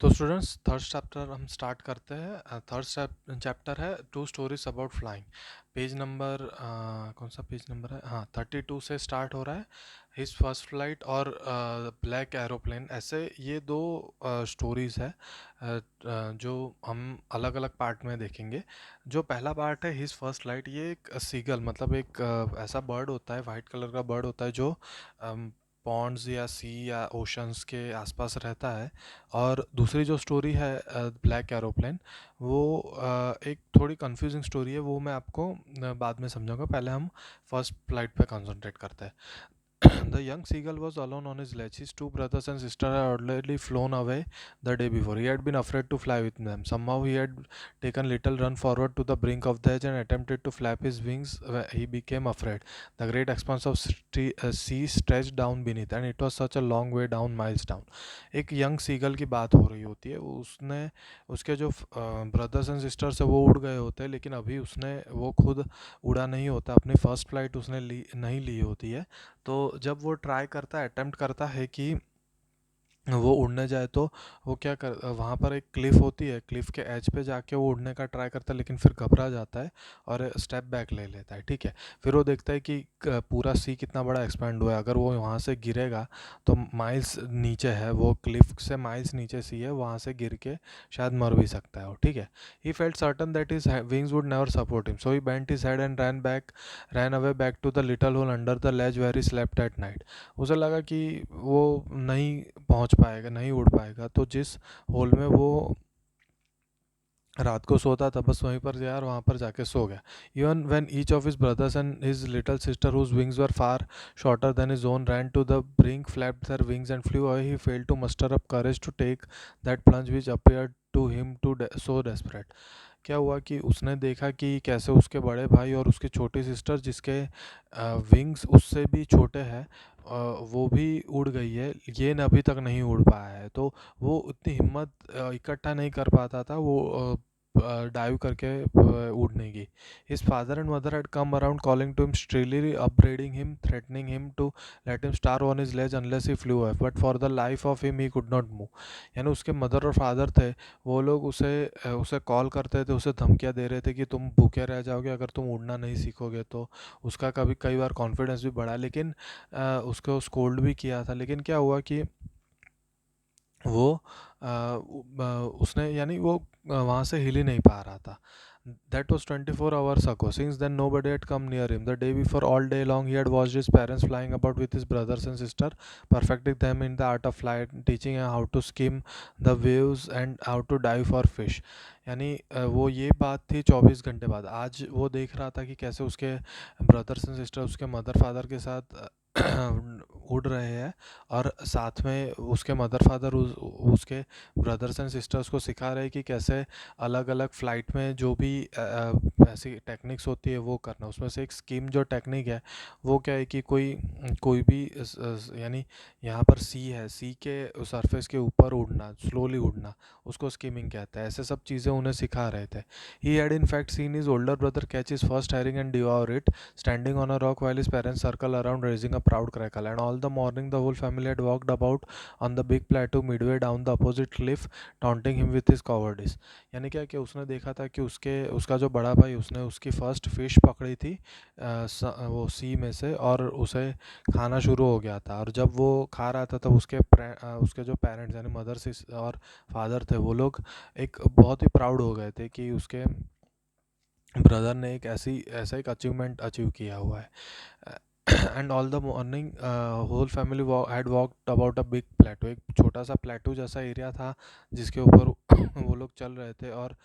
तो students third chapter हम start करते हैं। थर्ड चैप्टर है two stories about flying. Page number कौन सा पेज नंबर है? हाँ, 32 से स्टार्ट हो रहा है। हिज फर्स्ट फ्लाइट और ब्लैक एरोप्लेन, ऐसे ये दो स्टोरीज है जो हम अलग अलग पार्ट में देखेंगे। जो पहला पार्ट है हिज फर्स्ट फ्लाइट, ये एक सीगल मतलब एक ऐसा बर्ड होता है, वाइट कलर का बर्ड होता है जो पॉन्ड्स या सी या ओशंस के आसपास रहता है। और दूसरी जो स्टोरी है ब्लैक एरोप्लेन, वो एक थोड़ी कंफ्यूजिंग स्टोरी है, वो मैं आपको बाद में समझाऊंगा। पहले हम फर्स्ट फ्लाइट पे कंसंट्रेट करते हैं। The young seagull was alone on his ledge. His two brothers and sister had already flown away the day before. He had been afraid to fly with them. Somehow he had taken little run forward to the brink of the edge and attempted to flap his wings. He became afraid. The great expanse of sea stretched down beneath, and it was such a long way down, miles down. एक young seagull की बात हो रही होती है। उसने उसके जो ब्रदर्स एंड सिस्टर्स है वो उड़ गए होते हैं, लेकिन अभी उसने वो खुद उड़ा नहीं होता, अपनी फर्स्ट फ्लाइट उसने नहीं ली होती है। तो जब वो ट्राई करता है, अटेम्प्ट करता है कि वो उड़ने जाए, तो वो क्या कर वहाँ पर एक क्लिफ होती है, क्लिफ के एज पे जाके वो उड़ने का ट्राई करता है, लेकिन फिर घबरा जाता है और स्टेप बैक ले लेता है। ठीक है, फिर वो देखता है कि पूरा सी कितना बड़ा एक्सपैंड हुआ है। अगर वो वहाँ से गिरेगा तो माइल्स नीचे है, वो क्लिफ से माइल्स नीचे सी है, वहाँ से गिर के शायद मर भी सकता है वो। ठीक है, he felt certain that his wings would never support him, so he bent his head and ran away back to the little hole under the ledge where he slept at night. उसे लगा कि वो नहीं पहुंच पाएगा, नहीं उड़ पाएगा, तो जिस होल में वो रात को सोता था, बस वहीं पर यार वहाँ पर जाके सो गया। Even when each of his brothers and his little sister whose wings were far shorter than his own ran to the brink, flapped their wings and flew away, he failed to muster up courage to take that plunge which appeared to him to so desperate. क्या हुआ कि उसने देखा कि कैसे उसके बड़े भाई और उसकी छोटी सिस्टर, जिसके विंग्स उससे भी छोटे हैं, वो भी उड़ गई है, ये न अभी तक नहीं उड़ पाया है। तो वो उतनी हिम्मत इकट्ठा नहीं कर पाता था वो डाइव करके उड़ने की। His father and mother had come around calling to him strictly, upbraiding him, threatening him to let him stir on his legs unless he flew off, but for the life of him he could not move. यानी उसके mother और father थे, वो लोग उसे call करते थे, उसे धमकियाँ दे रहे थे कि तुम भूखे रह जाओगे अगर तुम उड़ना नहीं सीखोगे। तो उसका कई बार कॉन्फिडेंस भी बढ़ा, लेकिन उसको स्कोल्ड भी किया था। लेकिन क्या हुआ कि वो उसने यानी वो वहाँ से हिल ही नहीं पा रहा था। That was 24 hours ago. Since then, nobody had come near him. The day before, all day long, he had watched his parents flying about with his brothers and sister, perfecting them in the art of flight, teaching him how to skim the waves and how to dive for fish. यानी वो ये बात थी 24 घंटे बाद। आज वो देख रहा था कि कैसे उसके ब्रदर्स एंड सिस्टर उसके मदर फादर के साथ उड़ रहे हैं, और साथ में उसके मदर फादर उसके ब्रदर्स एंड सिस्टर्स को सिखा रहे हैं कि कैसे अलग अलग फ़्लाइट में जो भी ऐसी टेक्निक्स होती है वो करना। उसमें से एक स्कीम जो टेक्निक है वो क्या है कि कोई कोई भी यानी यहाँ पर सी है, सी के सरफेस के ऊपर उड़ना, स्लोली उड़ना, उसको स्कीमिंग कहते हैं। ऐसे सब चीज़ें उन्हें सिखा रहे थे। He had in fact seen his older brother catch his first herring and devour it, standing on a rock while his parents circle around raising a proud crackle. And all the morning the whole family had walked about on the big plateau midway down the opposite cliff, taunting him with his cowardice. यानी क्या कि उसने देखा था कि उसका जो बड़ा भाई, उसने उसकी फर्स्ट फिश पकड़ी थी वो सी में से, और उसे खाना शुरू हो गया था। और जब वो खा रहा था तब उसके जो पेरेंट्स यानी मदर से और फादर थे, वो लोग एक बहुत ही प्राउड हो गए थे कि उसके ब्रदर ने ऐसा एक अचीवमेंट अचीव किया हुआ है। And all the morning whole family had walked about a big plateau, एक छोटा सा प्लेटो जैसा एरिया था जिसके ऊपर वो लोग चल रहे थे। और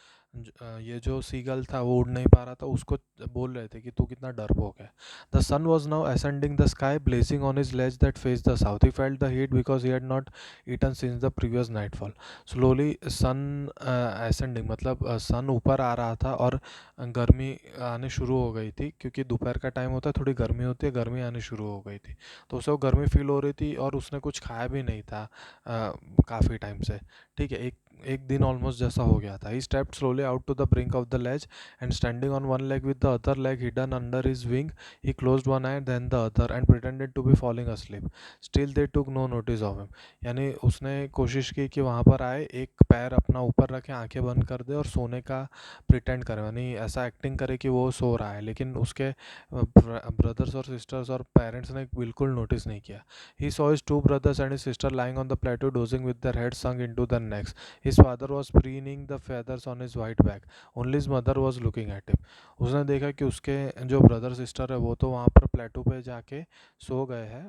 ये जो सीगल था वो उड़ नहीं पा रहा था, उसको बोल रहे थे कि तू कितना डरपोक है। The sun was now ascending the sky, blazing on his ledge that face the south. He felt the heat because he had not eaten since the previous nightfall. Slowly sun ascending मतलब sun ऊपर आ रहा था, और गर्मी आने शुरू हो गई थी, क्योंकि दोपहर का टाइम होता है, थोड़ी गर्मी होती है, गर्मी आनी शुरू हो गई थी। तो उसे वो गर्मी फील हो रही थी, और उसने कुछ खाया भी नहीं था काफ़ी टाइम से। ठीक है, एक एक दिन ऑलमोस्ट जैसा हो गया था. He stepped slowly out to the brink of the ledge and standing on one leg with the other leg hidden under his wing, he closed one eye then the other and pretended to be falling asleep. Still they took no notice of him. यानी उसने कोशिश की कि वहाँ पर आए, एक पैर अपना ऊपर रखे, आंखें बंद कर दे और सोने का प्रिटेंड करे, यानी ऐसा एक्टिंग करे कि वो सो रहा है, लेकिन उसके ब्रदर्स और सिस्टर्स और पेरेंट्स ने बिल्कुल नोटिस नहीं किया. He saw his two brothers and his sister lying on the plateau dozing with their heads sunk into their necks. His father was preening the feathers on his white back. Only his mother was looking at him. उसने देखा कि उसके जो brother sister है वो तो वहाँ पर प्लेटो पे जाके सो गए हैं.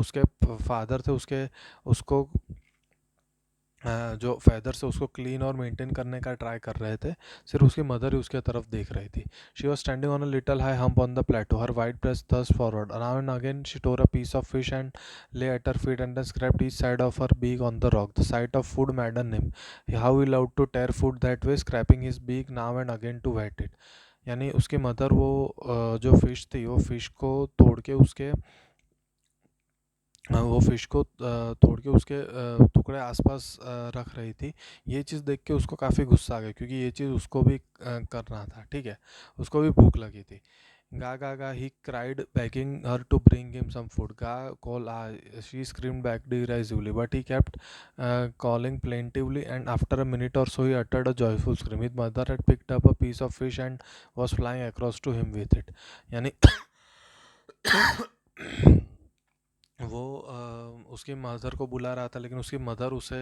उसके फादर थे, उसको जो फेदर से उसको क्लीन और मेंटेन करने का ट्राई कर रहे थे. सिर्फ उसकी मदर ही उसके तरफ देख रही थी. She was standing on a little high hump on the plateau, her white breast thrust forward. Now and again she tore a piece of fish and lay at her feet and then scraped each side of her beak on the rock. The sight of food maddened him. How he loved to tear food that way, scraping his beak now and again to wet it. यानी उसकी mother वो जो fish थी वो fish को तोड़ के उसके वो फिश को तोड़ के उसके टुकड़े आसपास रख रही थी. ये चीज़ देख के उसको काफ़ी गुस्सा आ गया, क्योंकि ये चीज़ उसको भी करना था. ठीक है, उसको भी भूख लगी थी. गा गा गा he cried begging her to bring him some food. Ga call she screamed back derisively, but he kept calling plaintively, and after a minute or so he uttered a joyful scream. His mother had picked up a piece of fish and was flying across to him with it. यानी वो उसकी mother को बुला रहा था, लेकिन उसकी mother उसे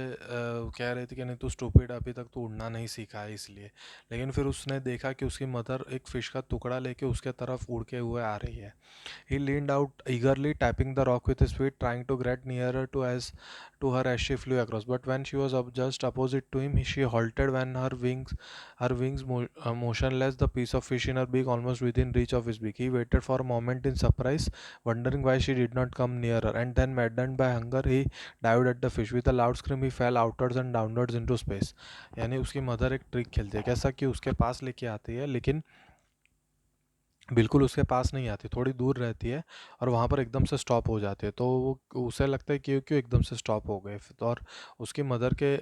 कह रही थी कि नहीं तू स्टूपिड, अभी तक तू उड़ना नहीं सीखा है इसलिए. लेकिन फिर उसने देखा कि उसकी मदर एक फ़िश का टुकड़ा लेके उसके तरफ उड़ के हुए आ रही है. He leaned out eagerly, tapping the rock with his feet, trying to get nearer to her as she flew across. But when she was just opposite to him, she halted when her wings motionless, the piece of fish in her beak almost within reach of his beak. He waited for a moment in surprise, wondering why she did not come nearer, and then, maddened by hunger, he dived at the fish. With a loud scream, he fell outwards and downwards into space. यानी उसकी mother एक trick खेलती है, कैसा कि उसके पास लेके आती है, लेकिन बिल्कुल उसके पास नहीं आती, थोड़ी दूर रहती है और वहाँ पर एकदम से स्टॉप हो जाती है. तो वो उसे लगता है कि क्यों एकदम से स्टॉप हो गए. तो और उसकी मदर के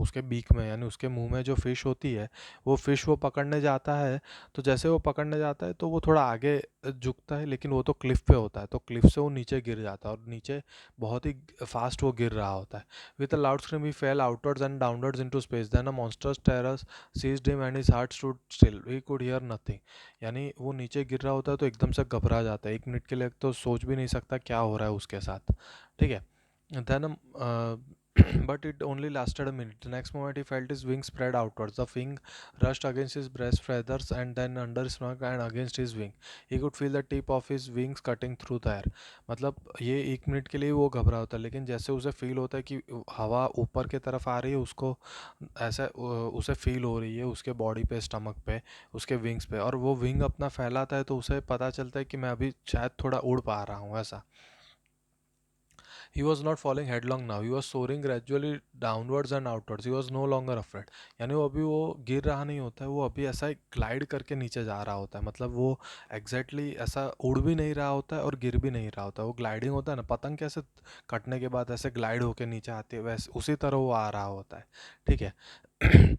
उसके बीक में, यानी उसके मुंह में जो फ़िश होती है, वो फ़िश वो पकड़ने जाता है. तो जैसे वो पकड़ने जाता है तो वो थोड़ा आगे झुकता है, लेकिन वो तो क्लिफ़ पे होता है, तो क्लिफ़ से वो नीचे गिर जाता है और नीचे बहुत ही फास्ट वो गिर रहा होता है. With a loud scream he fell outwards and downwards into space. Then a monster's terror seized him and his heart stood still. He could hear nothing. यानी वो नीचे गिर रहा होता है तो एकदम से घबरा जाता है, एक मिनट के लिए तो सोच भी नहीं सकता क्या हो रहा है उसके साथ. ठीक है. Then but it only lasted a minute. The next moment he felt his wings spread outwards. The wing rushed against his breast feathers and then under his stomach and against his wing. He could feel the tip of his wings cutting through the air. मतलब ये एक minute के लिए वो घबरा होता है, लेकिन जैसे उसे फील होता है कि हवा ऊपर की तरफ आ रही है, उसको ऐसा उसे फील हो रही है उसके बॉडी पे, स्टमक पे, उसके विंग्स पे, और वो विंग अपना फैलाता है तो उसे पता चलता है कि मैं अभी शायद थोड़ा उड़ पा रहा हूँ ऐसा. He was not falling headlong now. He was soaring gradually downwards and outwards. He was no longer afraid. यानी वो अभी वो गिर रहा नहीं होता है, वो अभी ऐसा ग्लाइड करके नीचे जा रहा होता है. मतलब वो एग्जैक्टली ऐसा उड़ भी नहीं रहा होता है और गिर भी नहीं रहा होता है. वो ग्लाइडिंग होता है ना, पतंग कैसे कटने के बाद ऐसे ग्लाइड होके नीचे आती है, वैसे उसी तरह वो आ रहा होता है. ठीक है.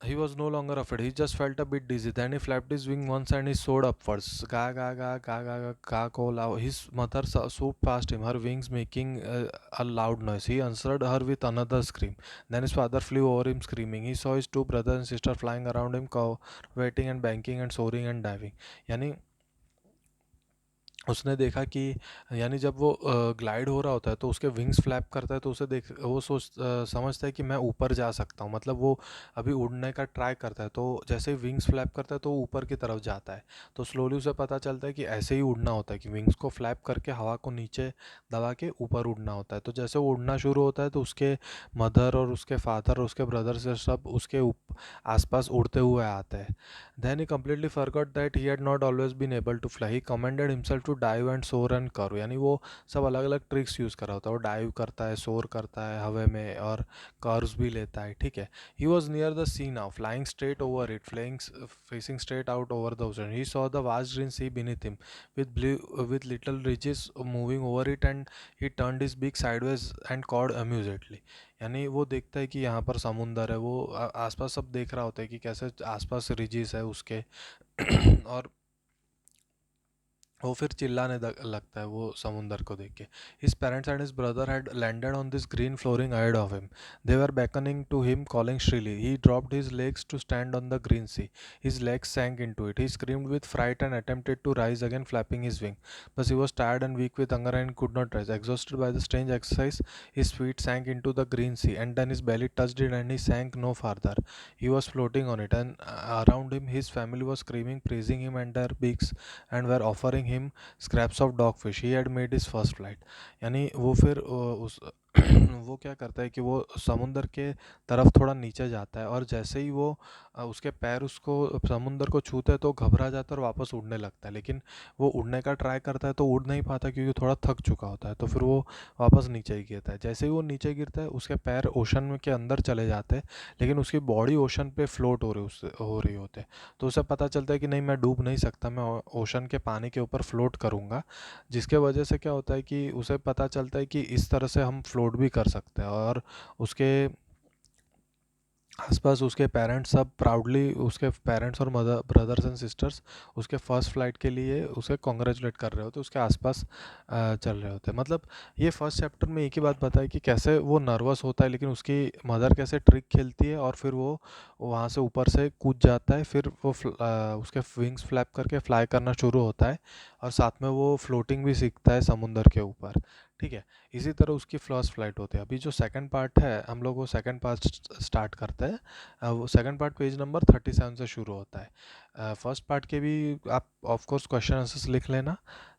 He was no longer afraid. He just felt a bit dizzy. Then he flapped his wing once and he soared upwards. Ga ga ga ga ga ga ga call out. His mother swooped past him, her wings making a loud noise. He answered her with another scream. Then his father flew over him screaming. He saw his two brothers and sister flying around him, waiting and banking and soaring and diving. यानी उसने देखा कि यानी जब वो glide हो रहा होता है तो उसके विंग्स फ्लैप करता है, तो उसे देख वो समझता है कि मैं ऊपर जा सकता हूँ. मतलब वो अभी उड़ने का ट्राई करता है, तो जैसे ही विंग्स फ्लैप करता है तो वो ऊपर की तरफ जाता है. तो स्लोली उसे पता चलता है कि ऐसे ही उड़ना होता है, कि विंग्स को फ्लैप करके हवा को नीचे दबा के ऊपर उड़ना होता है. तो जैसे वो उड़ना शुरू होता है तो उसके मदर और उसके फादर और उसके ब्रदर से सब उसके आसपास उड़ते हुए आते हैं. Then he completely forgot that he had not always been able to fly. He commanded himself to dive and सोर एंड कर्व, यानी वो सब अलग अलग ट्रिक्स यूज़ कर रहा होता है। वो डाइव करता है, सोर करता है हवा में, और कर्व्स भी लेता है, ठीक है। He was near the sea now, flying straight over it, flying facing straight out over the ocean. He saw the vast green sea beneath him, with little ridges moving over it, and he turned his beak sideways and cawed amusedly. यानी वो देखता है कि यहाँ पर समुंदर है, वो आसपास सब देख रहा होता है कि कैसे आसपास रिजिस है उसके और वो फिर चिल्लाने लगता है वो समुंदर को देख के। His parents and his brother had landed on this green flooring ahead of him. They were beckoning to him, calling shrilly. He dropped his legs to stand on the green sea. His legs sank into it. He screamed with fright and attempted to rise again, flapping his wing. But he was tired and weak with hunger and could not rise. Exhausted by the strange exercise, his feet sank into the green sea, and then his belly touched it, and he sank no farther. He was floating on it, and around him his family was screaming, praising him and their beaks, and were offering him scraps of dogfish. He had made his first flight. यानी वो फिर उस वो क्या करता है कि वो समुंदर के तरफ थोड़ा नीचे जाता है, और जैसे ही वो उसके पैर उसको समुंदर को छूते हैं तो घबरा जाता है और वापस उड़ने लगता है। लेकिन वो उड़ने का ट्राई करता है तो उड़ नहीं पाता, क्योंकि थोड़ा थक चुका होता है। तो फिर वो वापस नीचे ही गिरता है। जैसे ही वो नीचे गिरता है उसके पैर ओशन के अंदर चले जाते हैं, लेकिन उसकी बॉडी ओशन पे फ्लोट हो रही होते हैं। तो उसे पता चलता है कि नहीं, मैं डूब नहीं सकता, मैं ओशन के पानी के ऊपर फ्लोट करूँगा। जिसके वजह से क्या होता है कि उसे पता चलता है कि इस तरह से हम फ्लोट भी कर सकते हैं। और उसके आसपास उसके पेरेंट्स सब प्राउडली, उसके पेरेंट्स और मदर ब्रदर्स एंड सिस्टर्स उसके फर्स्ट फ्लाइट के लिए उसे कॉन्ग्रेचुलेट कर रहे होते, उसके आसपास चल रहे होते। मतलब ये फर्स्ट चैप्टर में एक ही बात बताई कि कैसे वो नर्वस होता है, लेकिन उसकी मदर कैसे ट्रिक खेलती है और फिर वो वहाँ से ऊपर से कूद जाता है। फिर वो उसके विंग्स फ्लैप करके फ्लाई करना शुरू होता है, और साथ में वो फ्लोटिंग भी सीखता है समुंदर के ऊपर, ठीक है। इसी तरह उसकी फर्स्ट फ्लाइट होती है। अभी जो सेकंड पार्ट है, हम लोग वो सेकंड पार्ट स्टार्ट करते हैं। वो सेकंड पार्ट पेज नंबर 37 से शुरू होता है। फर्स्ट पार्ट के भी आप ऑफ कोर्स क्वेश्चन आंसर्स लिख लेना।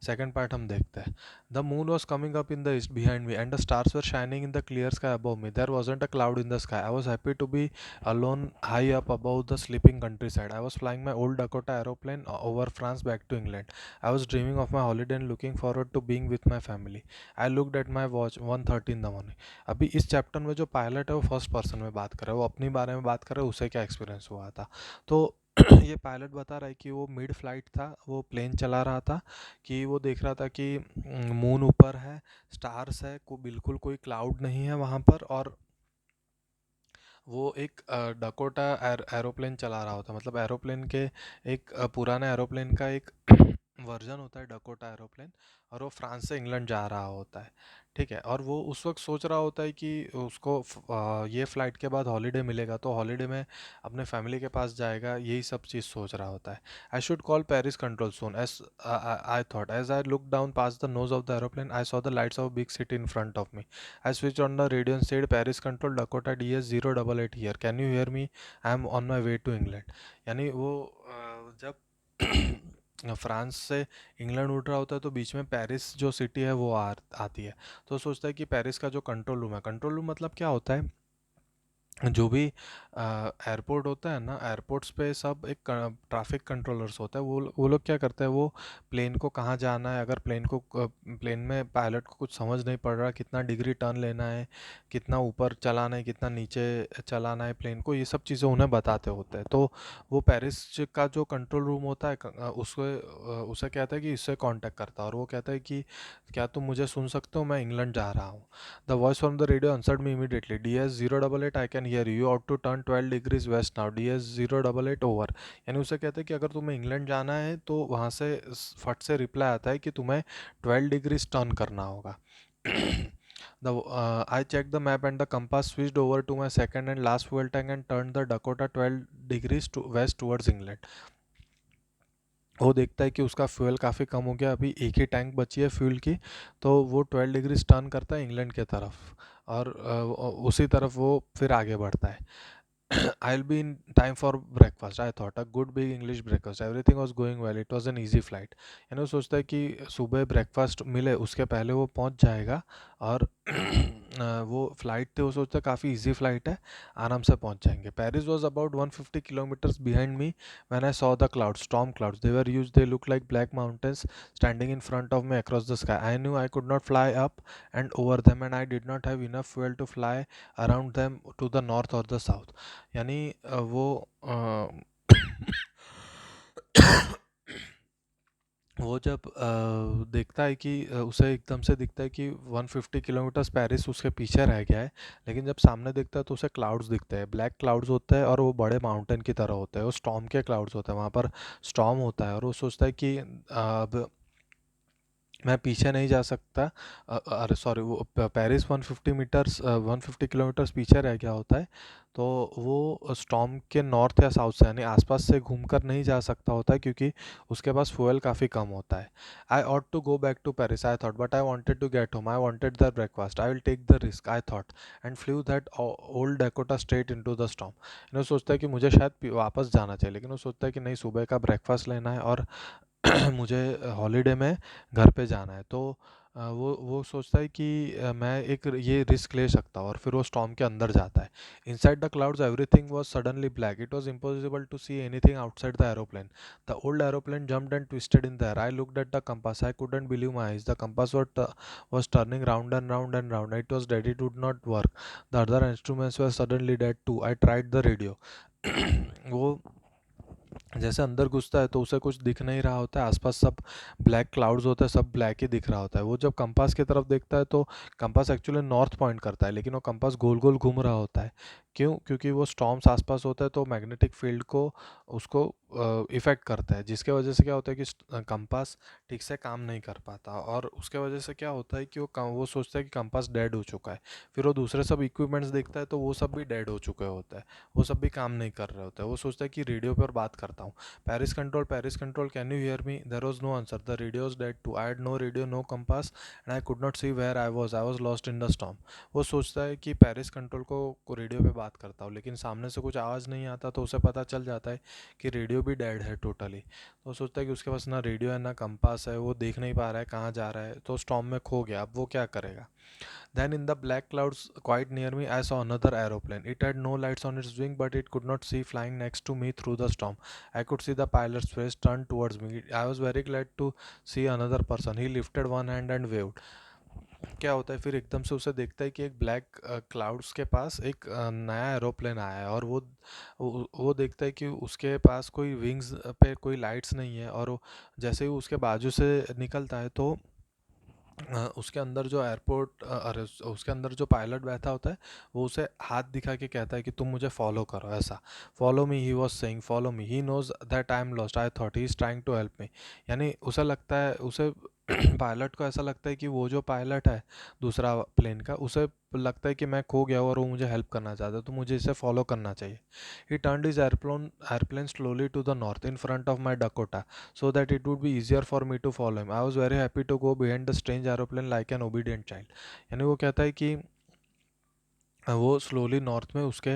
सेकंड पार्ट हम देखते हैं। The moon was coming up in the east behind me, and the stars were shining in the clear sky above me. There wasn't a cloud in the sky. I was happy to be alone high up above the sleeping countryside. I was flying my old Dakota aeroplane over France back to England. I was dreaming of my holiday and looking forward to being with my family. I looked at my watch, 1:30 in the morning. अभी इस chapter में जो pilot है वो first person में बात कर रहा है, वो अपनी बारे में बात कर रहा है, उसे क्या एक्सपीरियंस हुआ था। तो ये पायलट बता रहा है कि वो मिड फ्लाइट था, वो प्लेन चला रहा था, कि वो देख रहा था कि मून ऊपर है, स्टार्स है, बिल्कुल कोई क्लाउड नहीं है वहाँ पर, और वो एक डकोटा एरोप्लेन चला रहा होता। मतलब एरोप्लेन के एक पुराना एरोप्लेन का एक वर्जन होता है डकोटा एरोप्लेन, और वो फ्रांस से इंग्लैंड जा रहा होता है, ठीक है। और वो उस वक्त सोच रहा होता है कि उसको ये फ़्लाइट के बाद हॉलीडे मिलेगा, तो हॉलीडे में अपने फैमिली के पास जाएगा, यही सब चीज़ सोच रहा होता है। I should call Paris control soon, as I thought as I look down past the nose of the aeroplane. I saw the lights of big city in front of me. I switched on the radio and said, Paris Control Dakota DS 088 here. Can you hear me? I am on my way to England. यानी वो जब France से England उड़ रहा होता है तो बीच में पेरिस जो सिटी है वो आती है। तो सोचता है कि पेरिस का जो कंट्रोल रूम है, कंट्रोल रूम मतलब क्या होता है, जो भी एयरपोर्ट होता है ना, एयरपोर्ट्स पे सब एक ट्रैफिक कंट्रोलर्स होता है। वो लोग क्या करते हैं, वो प्लेन को कहाँ जाना है, अगर प्लेन में पायलट को कुछ समझ नहीं पड़ रहा, कितना डिग्री टर्न लेना है, कितना ऊपर चलाना है, कितना नीचे चलाना है प्लेन को, ये सब चीज़ें उन्हें बताते होते हैं। तो वो पेरिस का जो कंट्रोल रूम होता है उसे कहता है कि इससे कांटेक्ट करता है, और वो कहता है कि क्या तुम मुझे सुन सकते हो, मैं इंग्लैंड जा रहा हूँ। The voice from the radio answered me immediately. DS 088, I can hear you. You ought to turn 12 degrees west now. DS 088 over. यानी उसे कहते हैं कि अगर तुम्हें इंग्लैंड जाना है तो वहाँ से फट से रिप्लाई आता है कि तुम्हें 12 डिग्रीज टर्न करना होगा। I checked the map and the compass, switched over to my second and last fuel tank and turned the Dakota 12 degrees to west towards England. वो देखता है कि उसका फ्यूल काफ़ी कम हो गया, अभी एक ही टैंक बची है फ्यूल की, तो वो 12 डिग्री टर्न करता है इंग्लैंड के तरफ, और उसी तरफ वो फिर आगे बढ़ता है। I'll be in time for breakfast. I thought a good big English breakfast. Everything was going well. It was an easy flight. यानी वो सोचता है कि सुबह ब्रेकफास्ट मिले उसके पहले वो पहुंच जाएगा, और वो फ़्लाइट थी, वो सोचता काफ़ी इजी फ़्लाइट है, आराम से पहुंच जाएंगे. Paris was about 150 kilometres behind me when I saw the clouds, storm clouds. They were huge, they look like black mountains standing in front of me across the sky. I knew I could not fly up and over them and I did not have enough fuel to fly around them to the north or the south. यानी वो जब देखता है कि उसे एकदम से दिखता है कि 150 किलोमीटर्स पेरिस उसके पीछे रह गया है, लेकिन जब सामने दिखता है तो उसे क्लाउड्स दिखते हैं, ब्लैक क्लाउड्स होते हैं और वो बड़े माउंटेन की तरह होते हैं, वो स्टॉर्म के क्लाउड्स होते हैं, वहाँ पर स्टॉर्म होता है. और वो सोचता है कि अब मैं पीछे नहीं जा सकता. अरे सॉरी, वो पेरिस 150 मीटर्स 150 किलोमीटर्स पीछे रह गया होता है, तो वो स्टॉर्म के नॉर्थ या साउथ से यानी आसपास से घूमकर नहीं जा सकता होता है, क्योंकि उसके पास फ्यूल काफ़ी कम होता है. I ought to go back to Paris I thought, but I wanted to get home, I wanted the breakfast, I will take the risk I thought, and flew that old Dakota straight into the storm. वो सोचता है कि मुझे शायद वापस जाना चाहिए, लेकिन वो सोचता है कि नहीं, सुबह का ब्रेकफास्ट लेना है और मुझे हॉलीडे में घर पे जाना है. तो वो सोचता है कि मैं एक ये रिस्क ले सकता हूँ, और फिर वो स्टॉर्म के अंदर जाता है. Inside the clouds everything was suddenly black, it was impossible to see anything outside the aeroplane. The old aeroplane jumped and twisted in the air. I looked at the compass, I couldn't believe my eyes. The compass was turning round and round and round. It was dead, it would not work. The other instruments were suddenly dead too. I tried the radio. वो जैसे अंदर घुसता है तो उसे कुछ दिख नहीं रहा होता है, आसपास सब ब्लैक क्लाउड्स होते हैं, सब ब्लैक ही दिख रहा होता है. वो जब कंपास की तरफ देखता है तो कंपास एक्चुअली नॉर्थ पॉइंट करता है, लेकिन वो कंपास गोल गोल घूम रहा होता है. क्यों? क्योंकि वो स्टॉर्म्स आसपास होता है तो मैग्नेटिक फील्ड को उसको इफ़ेक्ट करता है, जिसके वजह से क्या होता है कि कंपास ठीक से काम नहीं कर पाता, और उसके वजह से क्या होता है कि वो सोचता है कि कंपास डेड हो चुका है. फिर वो दूसरे सब इक्विपमेंट्स देखता है तो वो सब भी डेड हो चुके होते हैं, वो सब भी काम नहीं कर रहे होते हैं. वो सोचता है कि रेडियो पर बात करता हूँ, Paris Control, can you hear me? There was no answer. The radio was dead too. I had no radio, no compass, and I could not see where I was. I was lost in the storm. वो सोचता है कि Paris control को radio पे बात करता हूँ, लेकिन सामने से कुछ आवाज़ नहीं आता, तो उसे पता चल जाता है कि रेडियो भी डेड है टोटली. तो वो सोचता है कि उसके पास ना रेडियो है ना कंपास है, वो देख नहीं पा रहा है कहाँ जा रहा है, तो स्टॉर्म में खो गया. अब वो क्या करेगा? Then in the black clouds quite near me, I saw another aeroplane. It had no lights on its wing, but it could not see flying next to me through the storm. I could see the pilot's face turned towards me. I was very glad to see another person. He lifted one hand and waved. क्या होता है फिर एकदम से उसे देखता है कि एक ब्लैक क्लाउड्स के पास एक नया एरोप्लेन आया है, और वो देखता है कि उसके पास कोई विंग्स पे कोई लाइट्स नहीं है, और जैसे ही उसके बाजू से निकलता है तो उसके अंदर जो अरे उसके अंदर जो पायलट बैठा होता है, वो उसे हाथ दिखा के कहता है कि तुम मुझे फॉलो करो, ऐसा. Follow me, he was saying follow me, he knows that I am lost, I thought he is trying to help me. यानी उसे लगता है, उसे पायलट को ऐसा लगता है कि वो जो पायलट है दूसरा प्लेन का, उसे लगता है कि मैं खो गया हूँ और वो मुझे हेल्प करना चाहता है, तो मुझे इसे फॉलो करना चाहिए. ही turned his airplane slowly to the north in front of my Dakota, so that it would be easier for me to follow him. I was very happy to go behind the strange aeroplane like an obedient child. यानी वो कहता है कि वो slowly north में उसके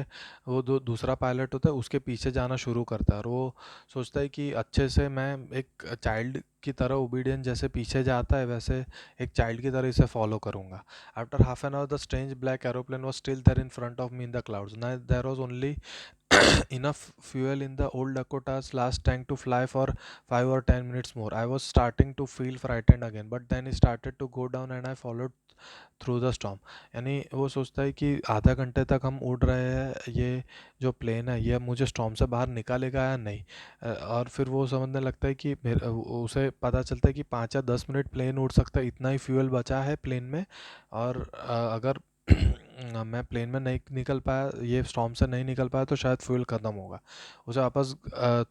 वो दूसरा पायलट होता है उसके पीछे जाना शुरू करता है, और वो सोचता है कि अच्छे से मैं एक चाइल्ड की तरह ओबीडियंट जैसे पीछे जाता है वैसे एक चाइल्ड की तरह इसे फॉलो करूँगा. After half an hour the strange black aeroplane was still there in front of me in the clouds. Now there was only enough fuel in the old Dakota's last tank to fly for 5 or 10 minutes more. I was starting to feel frightened again, but then it started to go down and I followed through the storm. यानी वो सोचता है कि आधा घंटे तक हम उड़ रहे हैं, ये जो प्लेन है ये मुझे स्टॉर्म से बाहर निकालेगा या नहीं. और फिर वो समझने लगता है कि उसे पता चलता है कि 5 या 10 मिनट प्लेन उड़ सकता है, इतना ही फ्यूल बचा है प्लेन में. और अगर मैं प्लेन में नहीं निकल पाया, ये स्टॉर्म से नहीं निकल पाया, तो शायद फ्यूल ख़त्म होगा. उसे वापस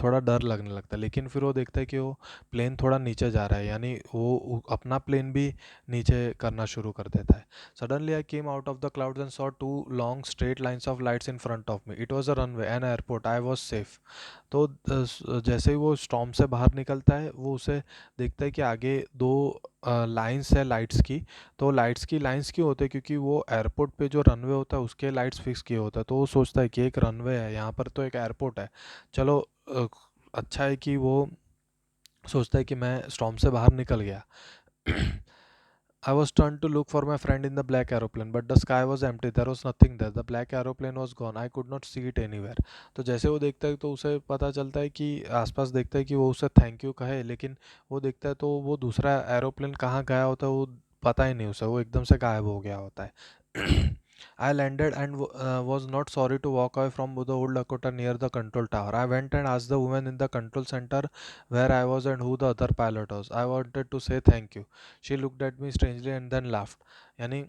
थोड़ा डर लगने लगता है, लेकिन फिर वो देखता है कि वो प्लेन थोड़ा नीचे जा रहा है, यानी वो अपना प्लेन भी नीचे करना शुरू कर देता है. Suddenly I came out of the clouds and saw two long straight lines of lights in front of me. It was a runway an airport, I was safe. तो जैसे ही वो स्टॉर्म से बाहर निकलता है, वो उसे देखता है कि आगे दो लाइन्स है लाइट्स की. तो लाइट्स की लाइंस क्यों होते हैं? क्योंकि वो एयरपोर्ट पे जो रनवे होता है उसके लाइट्स फिक्स किए होता है, तो वो सोचता है कि एक रनवे है यहाँ पर, तो एक एयरपोर्ट है, चलो अच्छा है कि वो सोचता है कि मैं स्टॉर्म से बाहर निकल गया. I was turned to look for my friend in the black aeroplane, but the sky was empty. There was nothing there. The black aeroplane was gone. I could not see it anywhere. तो जैसे वो देखता है तो उसे पता चलता है कि आसपास देखता है कि वो उसे थैंक यू कहे, लेकिन वो देखता है तो वो दूसरा एरोप्लेन कहाँ गया होता है वो पता ही नहीं उसे, वो एकदम से गायब हो गया होता है. I landed and was not sorry to walk away from the old Lakota near the control tower. I went and asked the woman in the control center where I was and who the other pilot was. I wanted to say thank you. She looked at me strangely and then laughed. यानी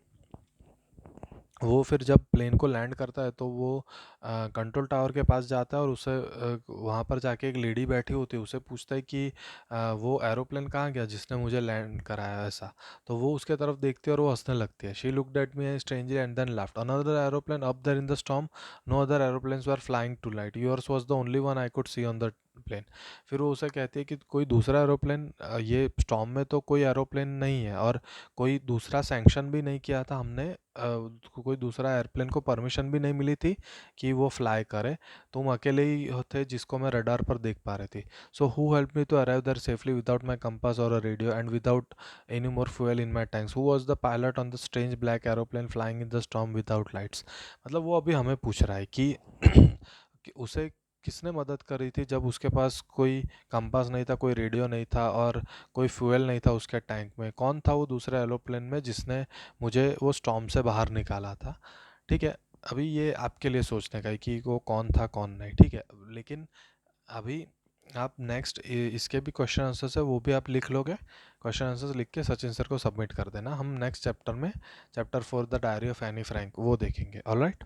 वो फिर जब plane को land करता है तो वो control tower के पास जाता है और उसे वहाँ पर जाके एक लेडी बैठी होती है, उसे पूछता है कि वो एरोप्लेन कहाँ गया जिसने मुझे लैंड कराया ऐसा. तो वो उसके तरफ देखती है और वो हंसने लगती है. She looked at me strangely and then laughed. Another aeroplane up there in the storm. No other aeroplanes were flying tonight. Yours was the only one I could see on the plane. फिर वो उसे कहती है कि कोई दूसरा aeroplane, ये storm में तो कोई एरोप्लेन नहीं है और कोई दूसरा सैंक्शन भी नहीं किया था हमने, कोई दूसरा एयरप्लेन को परमिशन भी नहीं मिली थी कि वो फ्लाई करे. तुम अकेले ही थे जिसको मैं रडार पर देख पा रही थी. So who help me to arrive there safely without my compass और a radio and without any more fuel in my tanks. Who was the pilot on the strange black aeroplane flying in the storm without lights. मतलब वो अभी हमें पूछ रहा है कि, कि उसे किसने मदद करी थी जब उसके पास कोई कंपास नहीं था, कोई रेडियो नहीं था और कोई फ्यूल नहीं था उसके टैंक में. कौन था वो दूसरे एरोप्लेन में जिसने मुझे वो स्टॉर्म से बाहर निकाला था. ठीक है, अभी ये आपके लिए सोचने का है कि वो कौन था कौन नहीं. ठीक है, लेकिन अभी आप नेक्स्ट इसके भी क्वेश्चन आंसर्स है वो भी आप लिख लोगे. क्वेश्चन आंसर्स लिख के सचिन सर को सबमिट कर देना. हम नेक्स्ट चैप्टर में chapter 4 the diary of Anne Frank वो देखेंगे. ऑलराइट.